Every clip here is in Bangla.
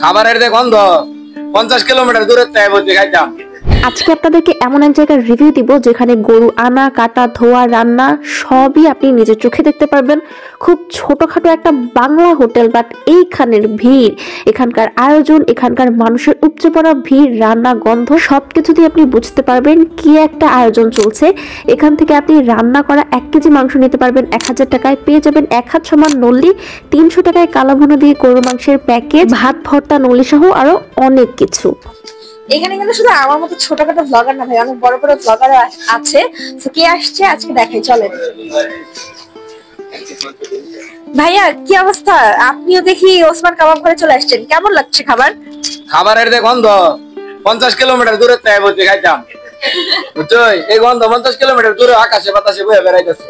খাবারের যে গন্ধ 50 কিলোমিটার দূরে তাই বলতে খাইতাম। আজকে আপনাদেরকে এমন এক জায়গার রিভিউ দিব যেখানে গরু আনা কাটা ধোয়া রান্না সবই আপনি নিজের চোখে দেখতে পারবেন। খুব ছোটখাটো একটা বাংলা হোটেল, বাট এইখানের ভিড়, এখানকার আয়োজন, এখানকার মানুষের উপচে পড়া ভিড়, রান্না গন্ধ সবকিছু দিয়ে আপনি বুঝতে পারবেন কি একটা আয়োজন চলছে। এখান থেকে আপনি রান্না করা 1 কেজি মাংস নিতে পারবেন 1000 টাকায়, পেয়ে যাবেন 1 হাত সমান নল্লি, 300 টাকায় কালাভুনা দিয়ে গরু মাংসের প্যাকেজ, ভাত ভর্তা নল্লি সহ আরো অনেক কিছু। এখানে কিন্তু শুধু আমার মতো ছোটখাটো ব্লগার না ভাই, অনেক বড় বড় ব্লগার আছে। তো কে আসছে আজকে দেখাই, চলেন। ভাইয়া কি অবস্থা? আপনিও দেখি ওসমান কাবাব ঘরে চলে আসছেন, কেমন লাগছে খাবার? খাবারের যে গন্ধ 50 কিলোমিটার দূরে তাই বলতে খাইতাম, বুঝছো? এই গন্ধ 50 কিলোমিটার দূরে আকাশে বাতাসে বয়ে বেড়াইতেছে।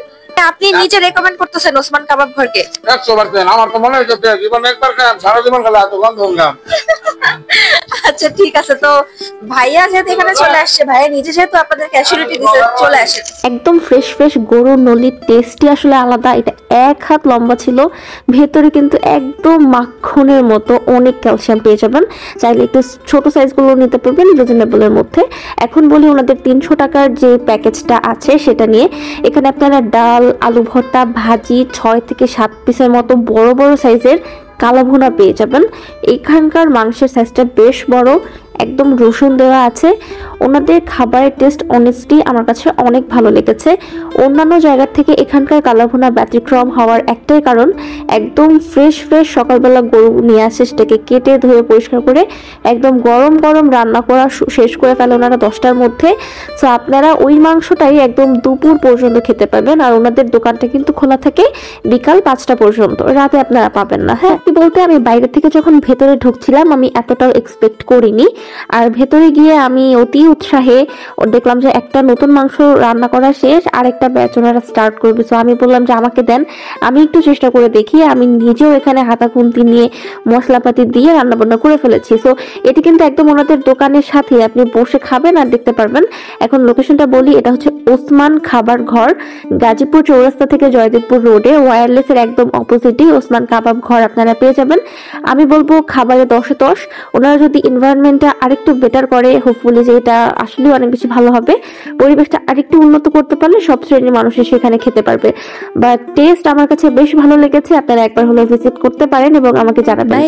আপনি নিজে রেকমেন্ড করতেছেন ওসমান কাবাব ঘরকে? 100%। আমার তো মনে হচ্ছে জীবনে একবার খাম, সারা জীবন খেলে এত গন্ধ খাম। আচ্ছা ঠিক আছে, তো ভাইয়া যেহেতু এখানে চলে আসছে, ভাইয়া নিজে যেহেতু আপনাদের ক্যাশুয়ালিটি দিতে চলে আসে, একদম ফ্রেশ ফ্রেশ গরুর নলির টেস্টই আসলে আলাদা। এটা 1 হাত লম্বা ছিল, ভেতরে কিন্তু একদম মাখনের মতো অনেক ক্যালসিয়াম পেয়ে যাবেন। চাইলে একটু ছোট সাইজগুলো নিতে পারবেন রিজনেবলের মধ্যে। এখন বলি ওনাদের 300 টাকার যে প্যাকেজটা আছে সেটা নিয়ে। এখানে আপনারা ডাল, আলু ভর্তা, ভাজি, 6 থেকে 7 পিসের মতো বড় বড় সাইজের কালাভুনা পেয়ে যাবেন। এখানকার মাংসের সাইজটা বেশ বড়, একদম রসুন দেওয়া আছে। ওনাদের খাবারের টেস্ট অনেস্টলি আমার কাছে অনেক ভালো লেগেছে। অন্যান্য জায়গার থেকে এখানকার কালাভুনা ব্যতিক্রম হওয়ার একটাই কারণ, একদম ফ্রেশ ফ্রেশ সকালবেলা গরু নিয়ে আসে, সেটাকে কেটে ধুয়ে পরিষ্কার করে একদম গরম গরম রান্না করা শেষ করে ফেলে ওনারা 10টার মধ্যে। সো আপনারা ওই মাংসটাই একদম দুপুর পর্যন্ত খেতে পাবেন। আর ওনাদের দোকানটা কিন্তু খোলা থাকে বিকাল 5টা পর্যন্ত, রাতে আপনারা পাবেন না। হ্যাঁ, বলতে আমি বাইরে থেকে যখন ভেতরে ঢুকছিলাম আমি এতটাও এক্সপেক্ট করিনি। আর ভেতরে গিয়ে আমি অতি উৎসাহে দেখলাম যে একটা নতুন মাংস রান্না করা শেষ, আর একটা ব্যাচ ওনারা স্টার্ট করবে। সো আমি বললাম যে আমাকে দেন, আমি একটু চেষ্টা করে দেখি। আমি নিজেও এখানে হাতা খুন্তি নিয়ে মশলাপাতি দিয়ে রান্না বান্না করে ফেলেছি। সো এটি কিন্তু একদম ওনাদের দোকানের সাথে, আপনি বসে খাবেন আর দেখতে পারবেন। এখন লোকেশনটা বলি, এটা হচ্ছে ওসমান খাবার ঘর, গাজীপুর চৌরাস্তা থেকে জয়দেবপুর রোডে ওয়্যারলেসের একদম অপোজিটেই ওসমান কাবাব ঘর আপনারা পেয়ে যাবেন। আমি বলবো খাবারে 10-এ 10। ওনারা যদি এনভায়রনমেন্টটা আরেকটু বেটার করে, হোপফুলি যে এটা আসলে অনেক বেশি ভালো হবে, পরিবেশটা আরেকটু উন্নত করতে পারলে সব শ্রেণীর মানুষই সেখানে খেতে পারবে। বাট টেস্ট আমার কাছে বেশ ভালো লেগেছে। আপনারা একবার হলে ভিজিট করতে পারেন এবং আমাকে জানাবেন।